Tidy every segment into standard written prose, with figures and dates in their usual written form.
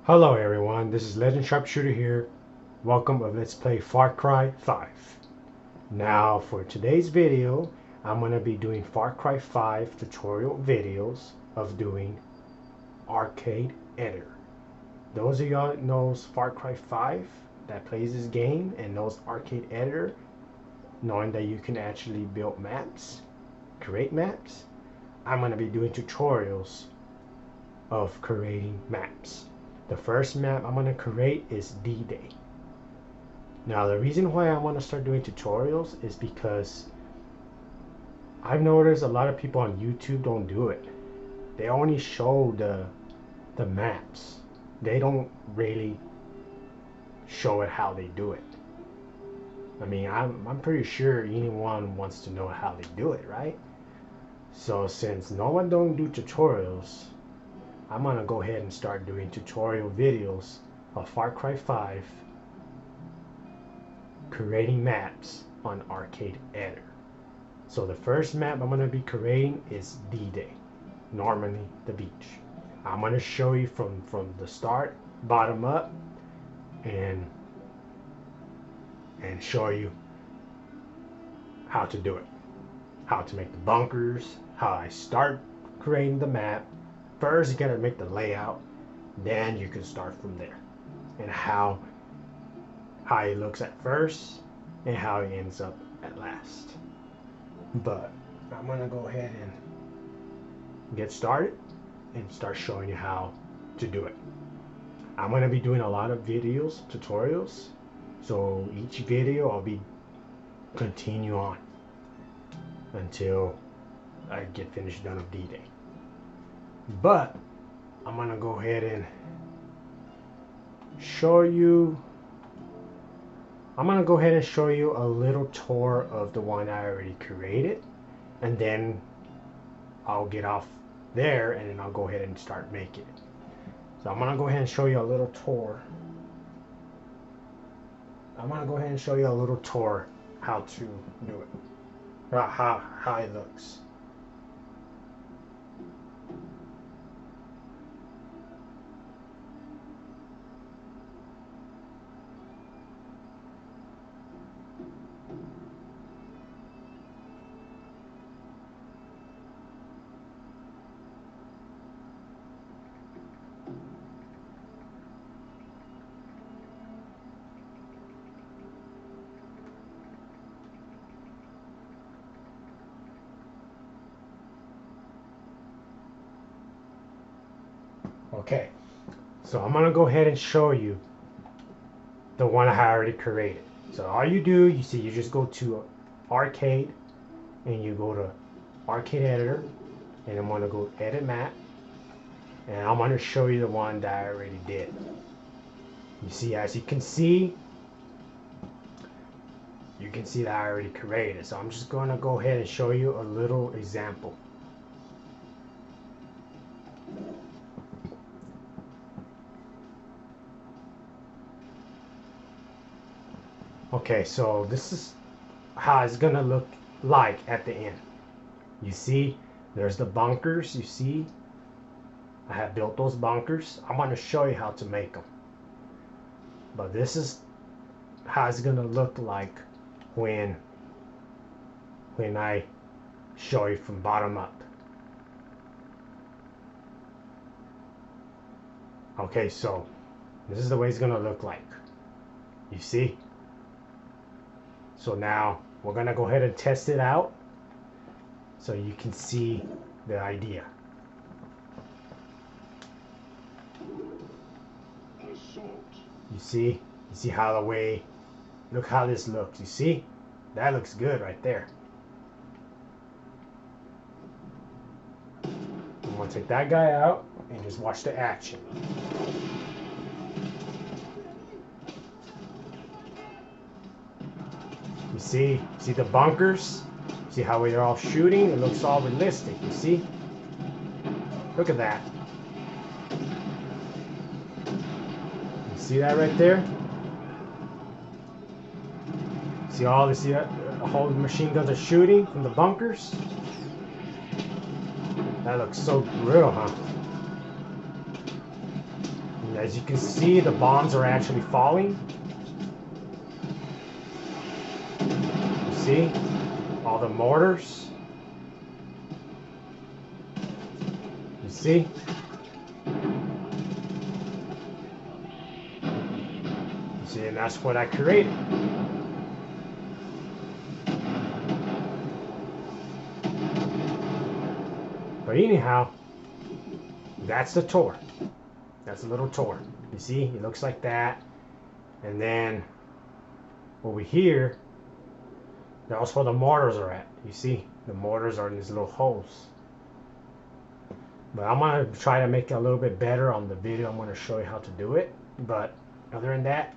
Hello everyone, this is Legend Sharpshooter here. Welcome to Let's Play Far Cry 5. Now for today's video, I'm going to be doing Far Cry 5 tutorial videos of doing arcade editor. Those of y'all that knows Far Cry 5 that plays this game and knows arcade editor, knowing that you can actually build maps, create maps, I'm going to be doing tutorials of creating maps. The first map I'm going to create is D-Day. Now the reason why I want to start doing tutorials is because I've noticed a lot of people on YouTube don't do it. They only show the maps. They don't really show it how they do it. I mean, I'm pretty sure anyone wants to know how they do it, right? So since no one don't do tutorials, I'm gonna go ahead and start doing tutorial videos of Far Cry 5 creating maps on arcade editor. So the first map I'm gonna be creating is D-Day Normandy the Beach. I'm gonna show you from the start, bottom up, and show you how to do it, how to make the bunkers, how I start creating the map. First you gotta make the layout, then you can start from there, and how it looks at first and how it ends up at last. But I'm gonna go ahead and get started and start showing you how to do it. I'm gonna be doing a lot of videos, tutorials, so each video I'll be continue on until I get finished done with D-Day. But I'm gonna go ahead and show you a little tour of the one I already created, and then I'll get off there and then I'll go ahead and start making it. So I'm gonna go ahead and show you a little tour. How to do it, how it looks. Okay, so I'm gonna go ahead and show you the one I already created. So all you do, you just go to arcade and you go to arcade editor, and I'm gonna go edit map, and I'm gonna show you the one that I already did. You see, as you can see that I already created. So I'm just gonna go ahead and show you a little example. Okay, so this is how it's gonna look like at the end. You see, there's the bunkers. You see, I have built those bunkers. I'm gonna show you how to make them. But this is how it's gonna look like when I show you from bottom up. Okay, so this is the way it's gonna look like. You see? So now we're gonna go ahead and test it out so you can see the idea. You see how the way, look how this looks. You see? That looks good right there. I'm gonna take that guy out and just watch the action. You see the bunkers? See how they're all shooting? It looks all realistic, you see? Look at that. You see that right there? See all this, the whole machine guns are shooting from the bunkers? That looks so real, huh? And as you can see, the bombs are actually falling. You see? All the mortars. You see? You see, and that's what I created. But anyhow, that's the tour. That's a little tour. You see, it looks like that. And then over here, that's where the mortars are at. You see, the mortars are in these little holes. But I'm going to try to make it a little bit better on the video. I'm going to show you how to do it. But other than that,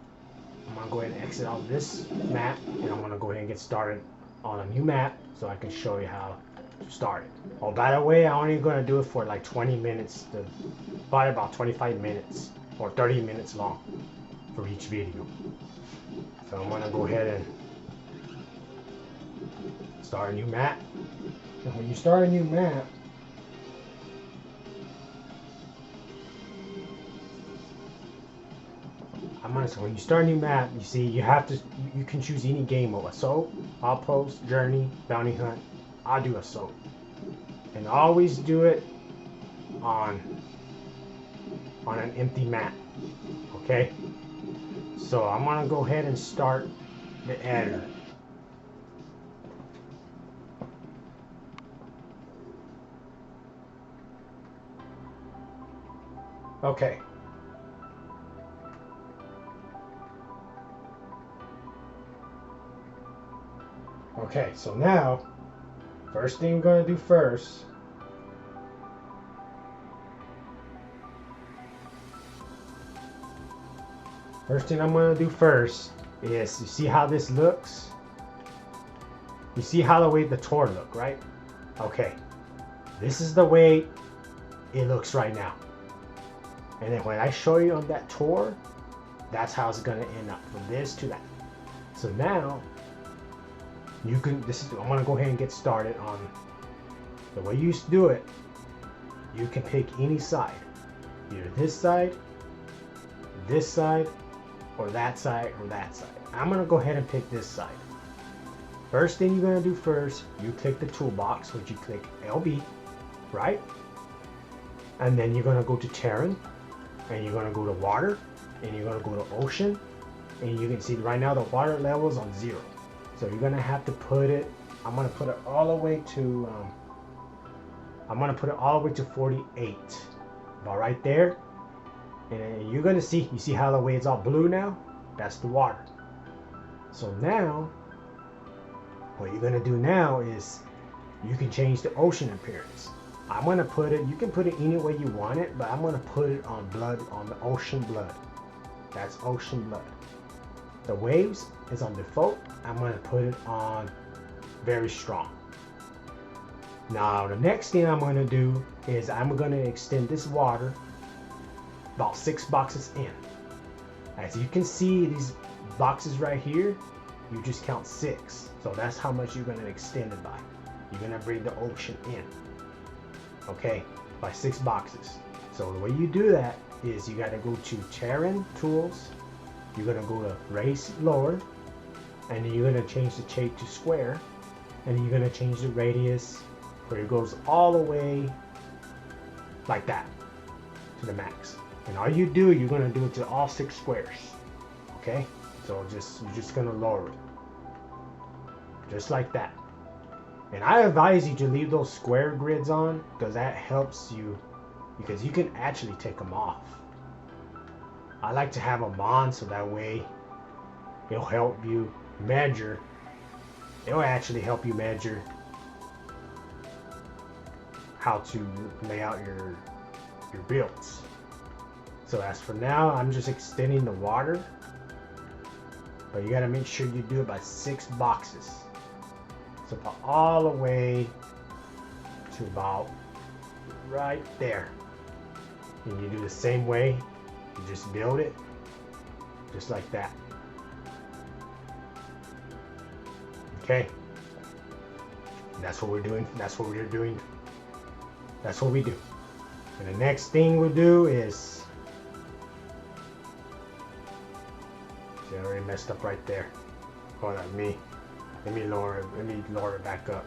I'm going to go ahead and exit out this map. And I'm going to go ahead and get started on a new map so I can show you how to start it. Oh, by the way, I'm only going to do it for like 20 minutes. Probably about 25 minutes or 30 minutes long for each video. So I'm going to go ahead and start a new map. And when you start a new map, when you start a new map, you see you can choose any game mode: assault, outpost, journey, bounty hunt. I'll do assault, and always do it on an empty map. Okay, so I'm gonna go ahead and start the editor. Okay. Okay, so now, first thing I'm going to do first, is, you see how this looks? You see how the way the tour look, right? Okay, this is the way it looks right now. And then when I show you on that tour, that's how it's going to end up, from this to that. So now, I'm going to go ahead and get started on the way you used to do it. You can pick any side, either this side, or that side, or that side. I'm going to go ahead and pick this side. First thing you're going to do first, you click the toolbox, which you click LB, right? And then you're going to go to terrain, and you're going to go to water, and you're going to go to ocean, and you can see right now the water level is on 0. So you're gonna have to put it. I'm gonna put it all the way to. I'm gonna put it all the way to 48, about right there. And you're gonna see. You see how the way it's all blue now? That's the water. So now, what you're gonna do now is, you can change the ocean appearance. I'm gonna put it. You can put it any way you want it, but I'm gonna put it on blood, on the ocean blood. That's ocean blood. The waves is on default. I'm going to put it on very strong. Now the next thing I'm going to do is I'm going to extend this water about 6 boxes in. As you can see, these boxes right here, you just count 6. So that's how much you're going to extend it by. You're going to bring the ocean in. Okay, by 6 boxes. So the way you do that is you got to go to terrain tools. You're going to go to race lower, and then you're going to change the shape to square, and then you're going to change the radius where it goes all the way like that to the max. And all you do, you're going to do it to all 6 squares. Okay, so you're just going to lower it just like that. And I advise you to leave those square grids on, because that helps you, because you can actually take them off. I like to have them on so that way it'll help you measure. It'll actually help you measure how to lay out your builds. So as for now, I'm just extending the water, but you got to make sure you do it by 6 boxes. So about all the way to about right there. And you do the same way. You just build it just like that. Okay. That's what we're doing. That's what we're doing. That's what we do. And the next thing we'll do is, see, I already messed up right there. Hold on, let me lower it back up.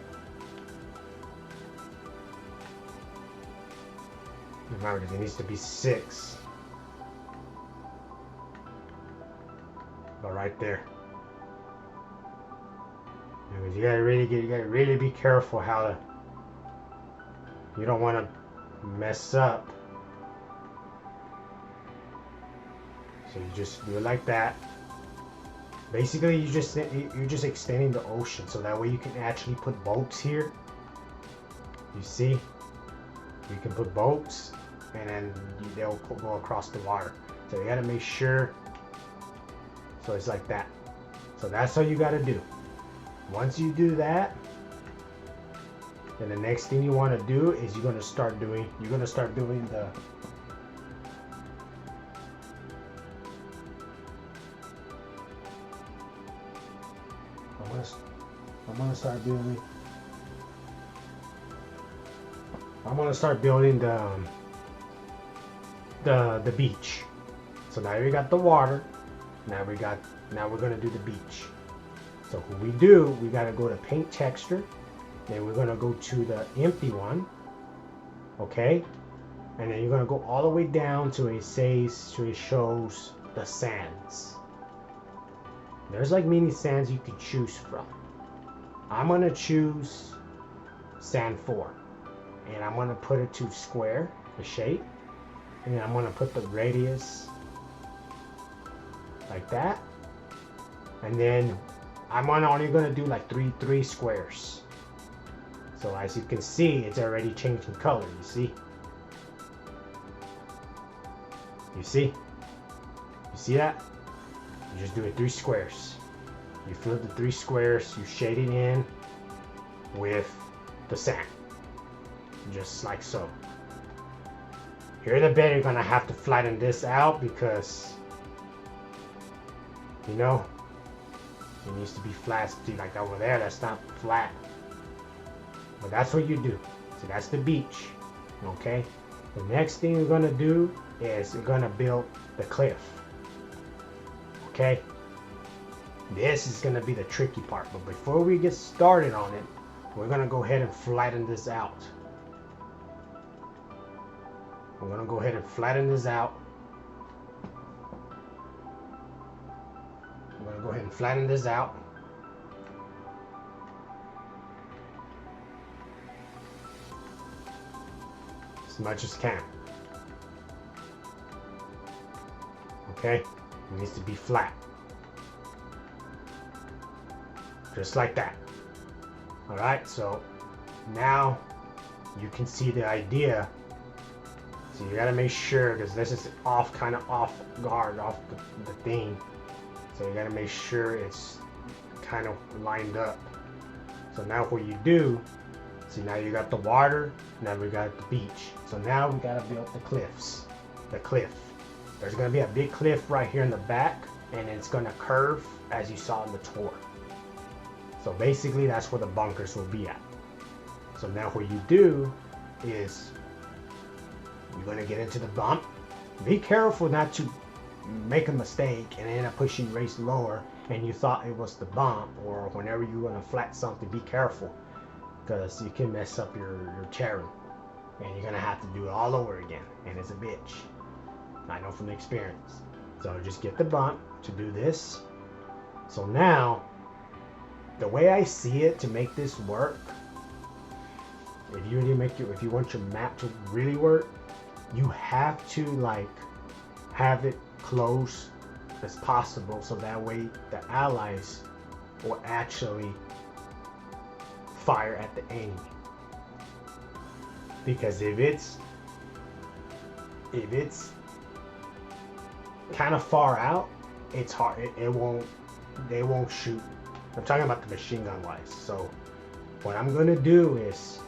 Remember, it needs to be 6. But right there. Because you gotta really be careful how to. You don't want to mess up. So you just do it like that. Basically, you're just extending the ocean, so that way you can actually put boats here. You see, you can put boats, and then they'll go across the water. So you gotta make sure. So it's like that. So that's all you gotta do. Once you do that, then the next thing you want to do is you're gonna start doing the. I'm gonna start building the beach. So now we got the water. Now we're gonna do the beach. So what we gotta go to paint texture. Then we're gonna go to the empty one. Okay? And then you're gonna go all the way down to it shows the sands. There's like mini sands you can choose from. I'm gonna choose sand 4, and I'm gonna put it to square, the shape, and then I'm gonna put the radius like that, and then I'm only gonna do like three squares. So as you can see, it's already changing color. You see? You see that? You just do it 3 squares. You fill the 3 squares, you shade it in with the sand. Just like so. Here in a bit, you're gonna have to flatten this out because, you know, it needs to be flat. See, like over there, that's not flat. But that's what you do. So that's the beach. Okay? The next thing you're gonna do is you're gonna build the cliff. Okay? This is gonna be the tricky part. But before we get started on it, we're gonna go ahead and flatten this out. I'm gonna go ahead and flatten this out. I'm gonna go ahead and flatten this out. As much as can. Okay? It needs to be flat. Just like that. Alright, so now you can see the idea. So you gotta make sure, because this is kind of off guard, off the thing. So you gotta make sure it's kind of lined up. So now what you do, see, now you got the water, now we got the beach. So now we gotta build the cliffs. The cliff. There's gonna be a big cliff right here in the back, and it's gonna curve as you saw in the tour. So basically that's where the bunkers will be at. So now what you do is you're gonna get into the bump. Be careful not to make a mistake and end up pushing race lower and you thought it was the bump, or whenever you're gonna flat something, be careful, because you can mess up your tearing and you're gonna have to do it all over again, and it's a bitch. I know from experience. So just get the bump to do this. So now, the way I see it to make this work, if you want your map to really work, you have to like have it close as possible, so that way the allies will actually fire at the enemy. Because if it's kind of far out, it's hard. They won't shoot. I'm talking about the machine gun wise. So what I'm gonna do is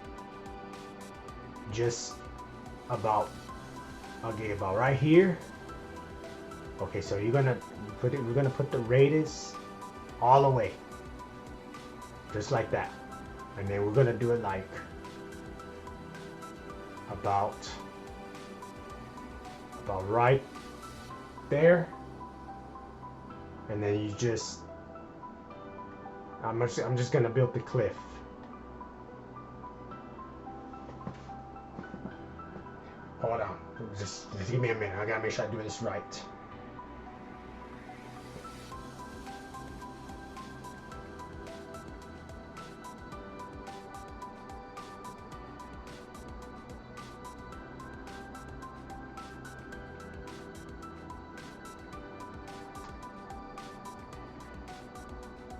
just about right here. Okay, so you're gonna put it. We're gonna put the radius all the way, just like that, and then we're gonna do it like about right there, and then you just I'm just gonna build the cliff. Hold on, just give me a minute. I gotta make sure I do this right.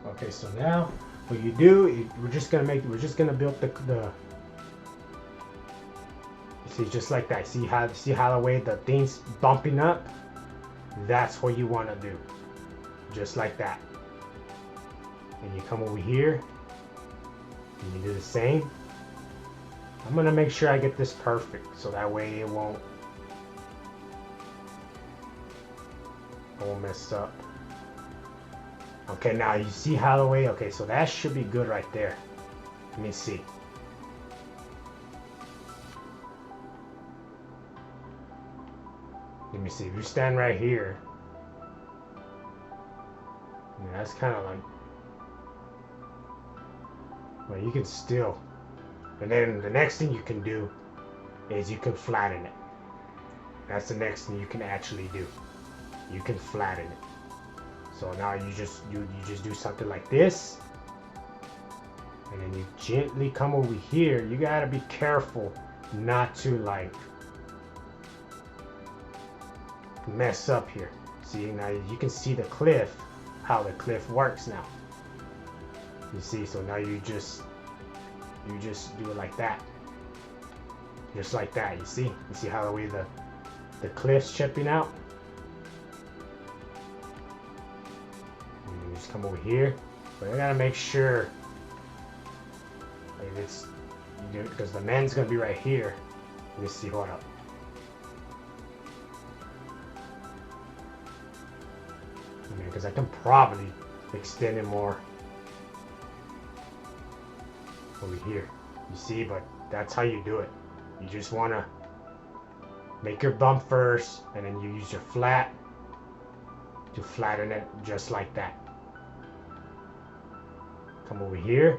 Okay, so now what you do, we're just gonna build the see, just like that. See how the way the thing's bumping up? That's what you want to do, just like that. And you come over here and you do the same. I'm gonna make sure I get this perfect, so that way it won't mess up. Okay, now you see how the way, okay, so that should be good right there. Let me see. Let me see, if you stand right here, yeah, that's kind of like, well, you can still, and then the next thing you can do is you can flatten it. That's the next thing you can actually do. You can flatten it. So now you just do something like this, and then you gently come over here. You gotta be careful not to like mess up here. See, now you can see the cliff, how the cliff works now. You see, so now you just do it like that, just like that. You see how the way the cliff's chipping out. Just come over here, but I gotta make sure like it's, because the man's gonna be right here. Let me see, hold up. Because I can probably extend it more over here. You see, but that's how you do it. You just wanna make your bump first, and then you use your flat to flatten it just like that. Come over here.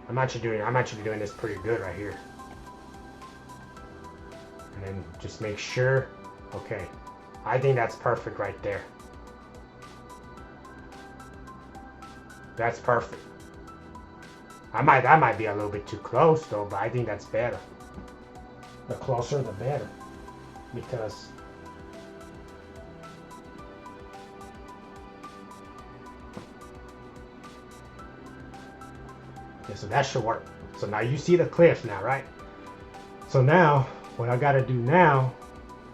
I'm actually doing this pretty good right here. And then just make sure, okay, I think that's perfect right there. That's perfect. That might be a little bit too close though, but I think that's better. The closer the better, because okay, so that should work. So now you see the cliff now, right? So now what I gotta do now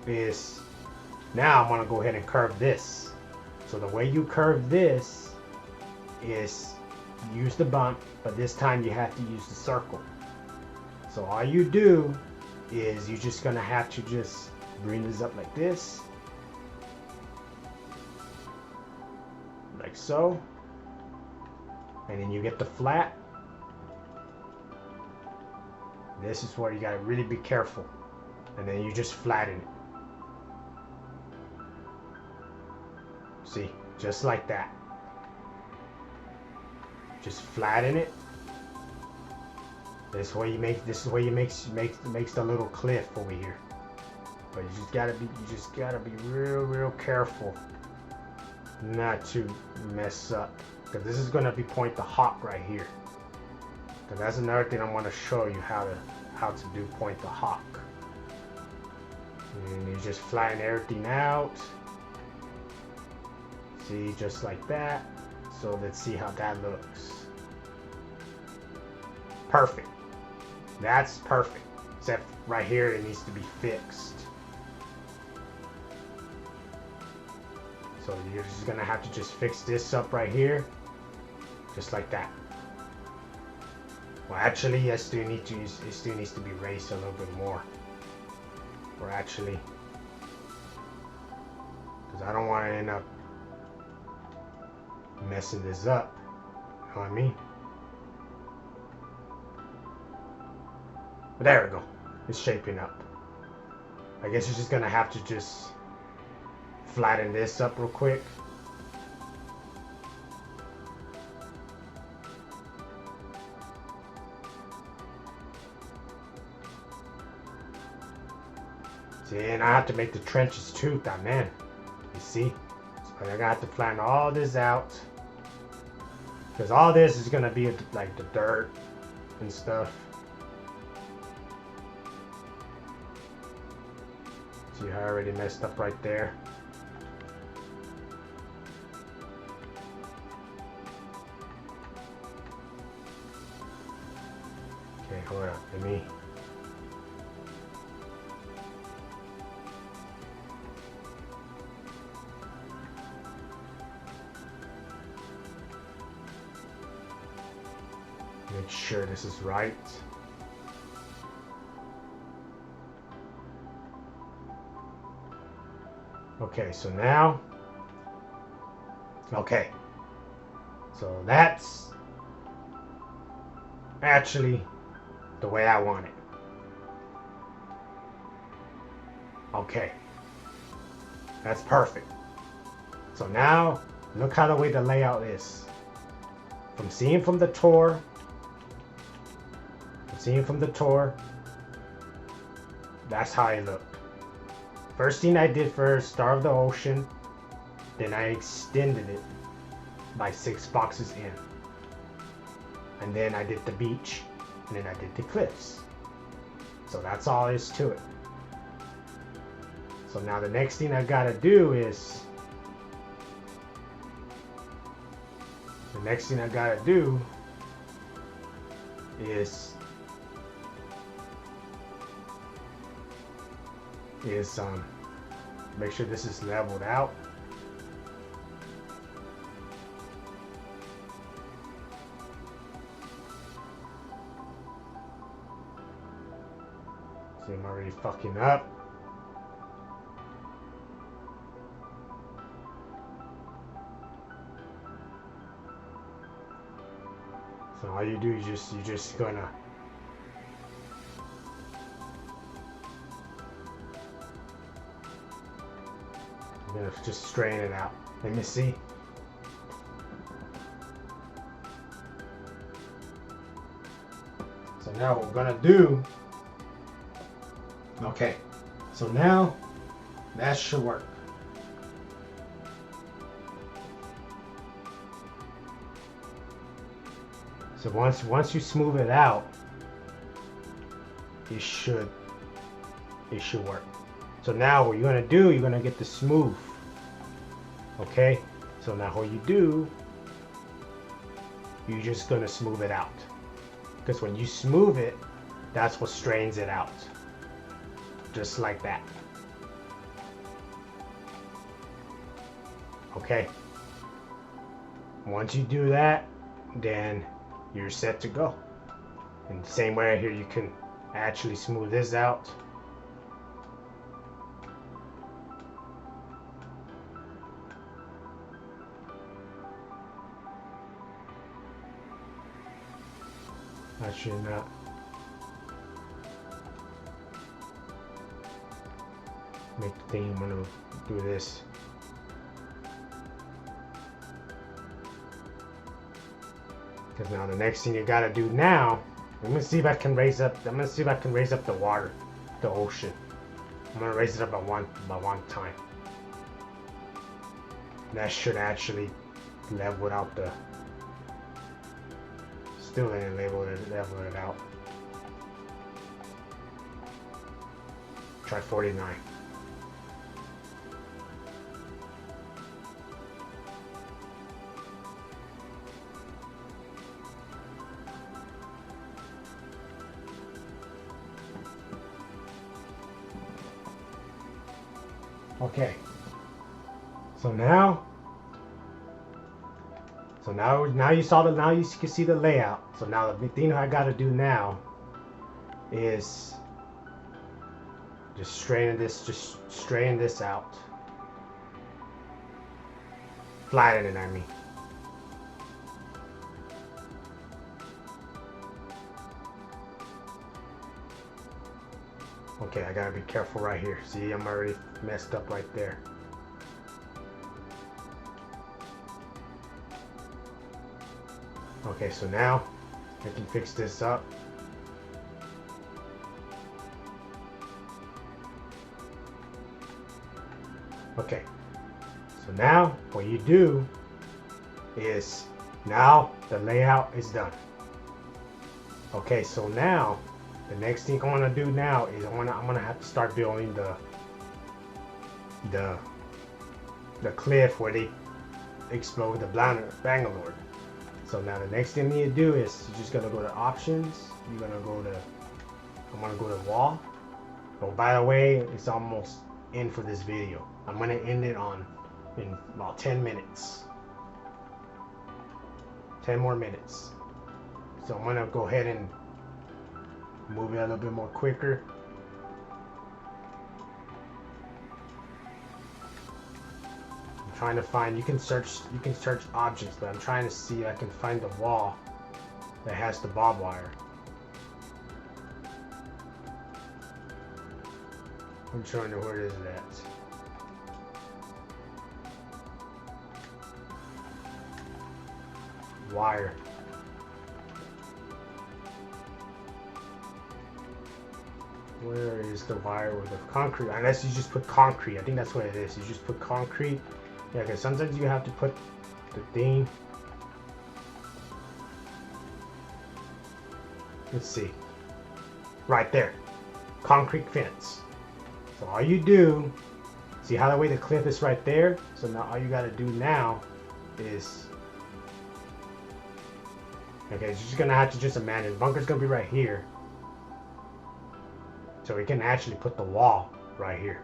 is, now I'm gonna go ahead and curve this. So the way you curve this is use the bump, but this time you have to use the circle. So all you do is you're just gonna have to just bring this up like this, like so, and then you get the flat. This is where you gotta really be careful, and then you just flatten it. See, just like that. Just flatten it. This way you makes the little cliff over here. But you just gotta be real careful not to mess up, because this is gonna be point the hawk right here. Because that's another thing I'm gonna show you how to do point the hawk. And you just flatten everything out. See, just like that. So let's see how that looks. Perfect. That's perfect. Except right here it needs to be fixed. So you're just gonna have to just fix this up right here. Just like that. Well, actually, it still needs to be raised a little bit more. Or actually, because I don't want to end up messing this up. You know what I mean? But there we go. It's shaping up. I guess you're just gonna have to just flatten this up real quick. See, and I have to make the trenches too, that man. You see? So I got to flatten all this out. Because all this is gonna be like the dirt and stuff. See how I already messed up right there? Okay, hold on. Let me. Make sure this is right. Okay, so now, okay, so that's actually the way I want it. Okay, that's perfect. So now, look how the way the layout is. From seeing from the tour, that's how it looked. First thing I did first, Star of the Ocean, then I extended it by 6 boxes in. And then I did the beach, and then I did the cliffs. So that's all there is to it. So now the next thing I gotta do is, make sure this is leveled out. See, I'm already fucking up. So all you do is you're just gonna just strain it out. Let me see. So now what we're gonna do, okay, so now that should work. So once you smooth it out, it should work. So now what you're gonna do, you're gonna get the smooth. Okay? So now what you do, you're just gonna smooth it out. Because when you smooth it, that's what strains it out. Just like that. Okay? Once you do that, then you're set to go. And the same way here, you can actually smooth this out. Actually not. Make the thing, I'm gonna do this. Because now the next thing you gotta do now, I'm gonna see if I can raise up the water, the ocean. I'm gonna raise it up by one time. That should actually level out the, still didn't level it out. Try 49. Okay. So now you saw the, now you can see the layout. So now the thing I got to do now is just straighten this out. Flatten it, I mean. Okay, I gotta be careful right here. See, I'm already messed up right there. Okay, so now I can fix this up. Okay, so now what you do is, now the layout is done. Okay, so now the next thing I want to do now is I'm gonna have to start building the cliff where they explode the Bangalore. So now the next thing you need to do is you're just gonna go to options. I'm gonna go to wall. Oh, by the way, it's almost in for this video. I'm gonna end it in about 10 minutes. 10 more minutes. So I'm gonna go ahead and move it a little bit more quicker. I'm trying to find, you can search objects, but I'm trying to see if I can find the wall that has the barbed wire. I'm trying to, where is that? Wire. Where is the wire with the concrete? Unless you just put concrete. I think that's what it is. You just put concrete. Yeah, because sometimes you have to put the thing. Let's see. Right there. Concrete fence. So all you do, see how the way the cliff is right there? So now all you got to do now is, okay, you're just going to have to just imagine. The bunker's going to be right here. So we can actually put the wall right here.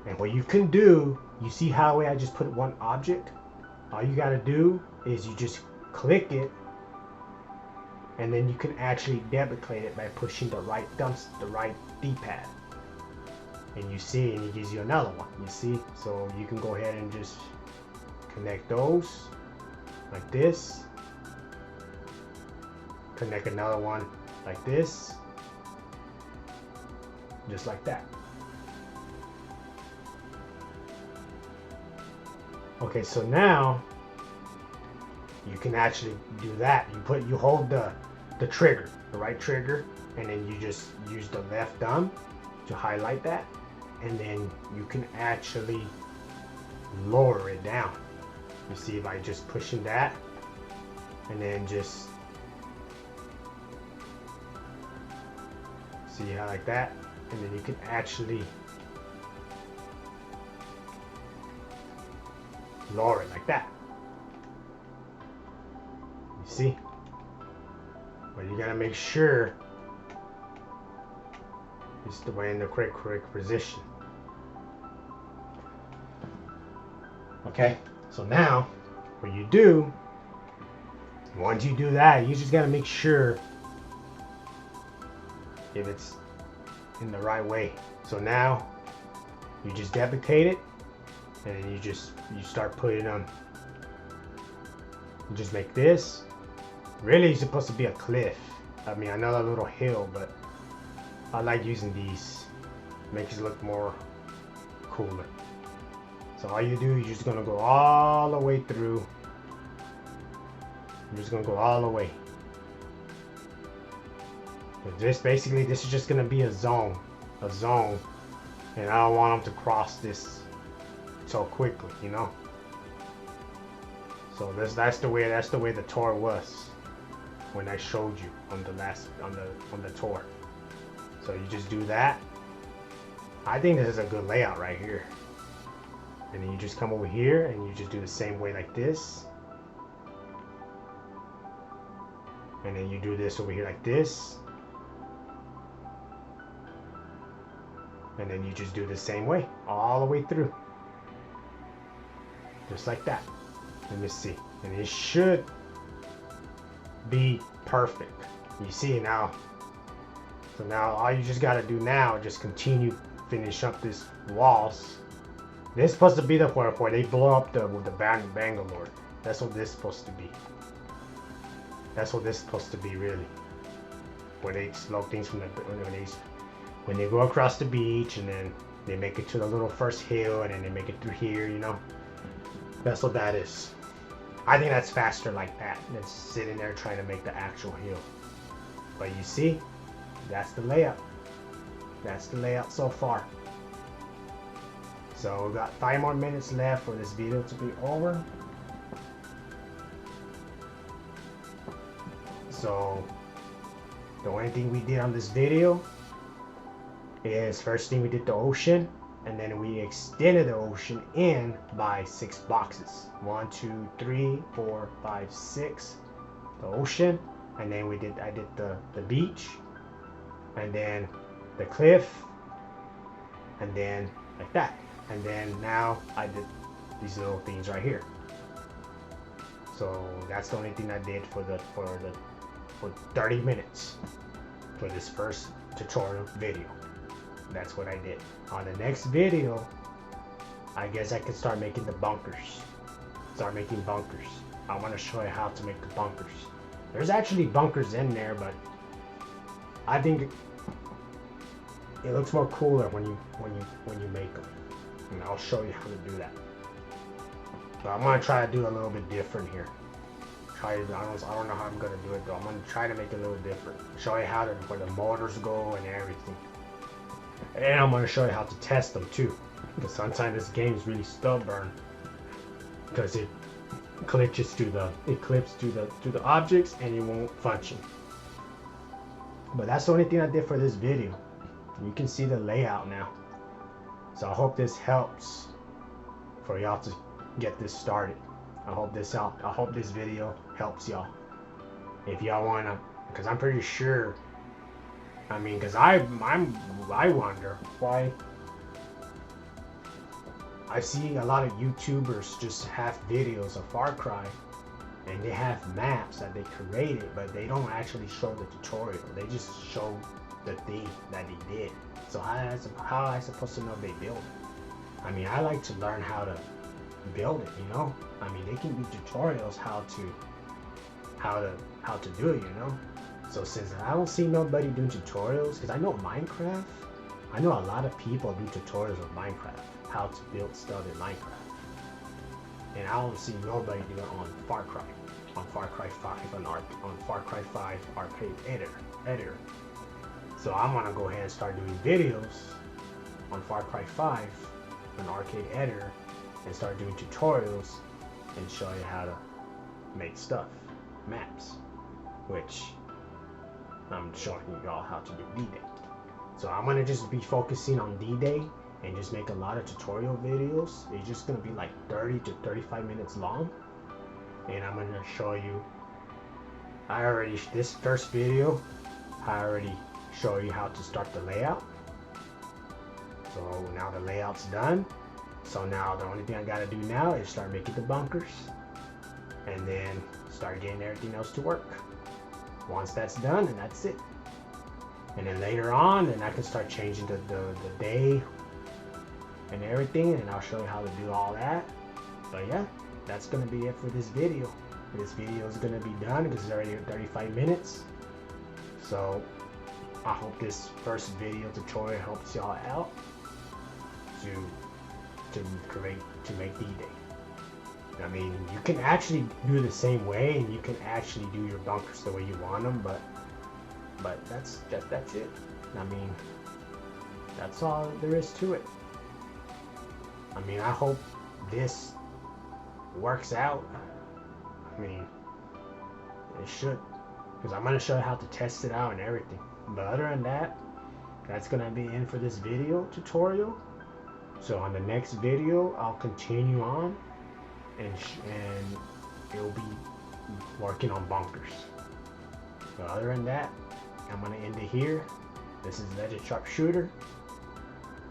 And what you can do, you see how the way I just put one object? All you got to do is you just click it, and then you can actually duplicate it by pushing the right D-pad. And you see, and it gives you another one. You see? So you can go ahead and just connect those like this. Connect another one like this. Just like that. Okay, so now you can actually do that. You hold the trigger, the right trigger, and then you just use the left thumb to highlight that, and then you can actually lower it down. You see, by just pushing that, and then just see how like that, and then you can actually lower it like that. You see? But you gotta make sure it's the way in the correct position. Okay, so now what you do, once you do that, you just gotta make sure if it's in the right way. So now you just duplicate it, and then you start putting on. You just make this. Really, it's supposed to be a cliff. I mean, another little hill, but I like using these. Makes it look more cooler. So all you do, you're just gonna go all the way through. You're just gonna go all the way. But this is just gonna be a zone, and I don't want them to cross this so quickly, you know. So that's the way the tour was when I showed you on the tour. So you just do that. I think this is a good layout right here. And then you just come over here and you just do the same way like this. And then you do this over here like this. And then you just do the same way all the way through, just like that. Let me see, and it should be perfect. You see now. So now all you just gotta do now is just continue finish up this walls. This is supposed to be the part where they blow up the Bangalore. That's what this is supposed to be. That's what this is supposed to be, really. Where they slow things from the when they go across the beach, and then they make it to the little first hill, and then they make it through here, you know. That's what that is. I think that's faster like that than sitting there trying to make the actual hill. But you see, that's the layout. That's the layout so far. So we've got 5 more minutes left for this video to be over. So the only thing we did on this video is, first thing we did the ocean, and then we extended the ocean in by 6 boxes. 1, 2, 3, 4, 5, 6. The ocean, and then I did the beach, and then the cliff, and then like that. And then now I did these little things right here. So that's the only thing I did for 30 minutes for this first tutorial video. That's what I did. On the next video, I guess I can start making the bunkers. Start making bunkers. I want to show you how to make the bunkers. There's actually bunkers in there, but I think it looks more cooler when you make them. And I'll show you how to do that. But I'm gonna try to do a little bit different here. I don't know how I'm gonna do it though. I'm gonna try to make it a little different. Show you how to where the motors go and everything. And I'm gonna show you how to test them too. Because sometimes this game is really stubborn. Because it glitches to the objects and it won't function. But that's the only thing I did for this video. You can see the layout now. So I hope this helps for y'all to get this started. I hope this video helps y'all. If y'all wanna, because I'm pretty sure. I mean, because I wonder why. I see a lot of YouTubers just have videos of Far Cry, and they have maps that they created, but they don't actually show the tutorial. They just show the thing that they did. So how am I supposed to know they built it? I mean, I like to learn how to build it, you know. I mean, they can do tutorials how to do it, you know. So since I don't see nobody doing tutorials, because I know Minecraft, I know a lot of people do tutorials of Minecraft, how to build stuff in Minecraft, and I don't see nobody do it on Far Cry, on Far Cry 5, on Far Cry 5 arcade editor. So I'm gonna go ahead and start doing videos on Far Cry 5, an arcade editor, and start doing tutorials and show you how to make stuff, maps, which I'm showing y'all how to do D-Day. So I'm gonna just be focusing on D-Day and just make a lot of tutorial videos. It's just gonna be like 30 to 35 minutes long, and I'm gonna show you. This first video, I already show you how to start the layout. So now the layout's done. So now the only thing I gotta do now is start making the bunkers, and then start getting everything else to work. Once that's done, and that's it. And then later on, then I can start changing the day and everything, and I'll show you how to do all that. But yeah, that's gonna be it for this video. This video is gonna be done because it's already 35 minutes. So I hope this first video tutorial helps y'all out to make D-Day. I mean, you can actually do the same way, and you can actually do your bunkers the way you want them, but that's it. I mean, that's all there is to it. I mean, I hope this works out. I mean, it should, because I'm going to show you how to test it out and everything. But other than that, that's going to be it for this video tutorial. So on the next video, I'll continue on, and it'll be working on bunkers. But other than that, I'm going to end it here. This is Legend Sharpshooter,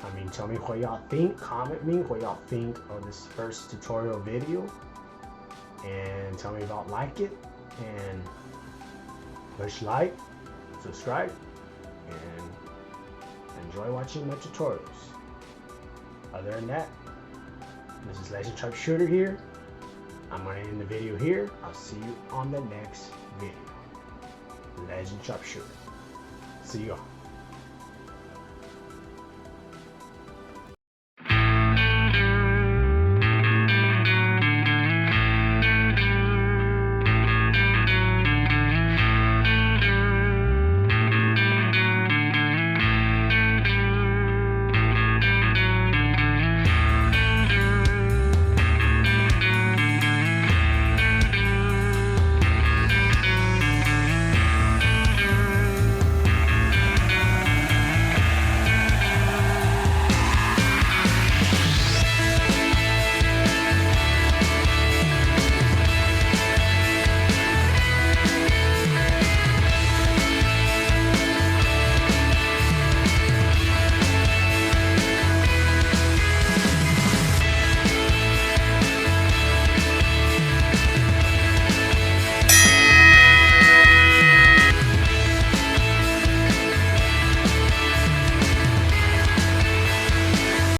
I mean, tell me what y'all think. Comment me what y'all think of this first tutorial video. And tell me about like it. And push like, subscribe, and enjoy watching my tutorials. Other than that, this is Legend Sharpshooter here. I'm going to end the video here. I'll see you on the next video. Legend Sharpshooter. See you all.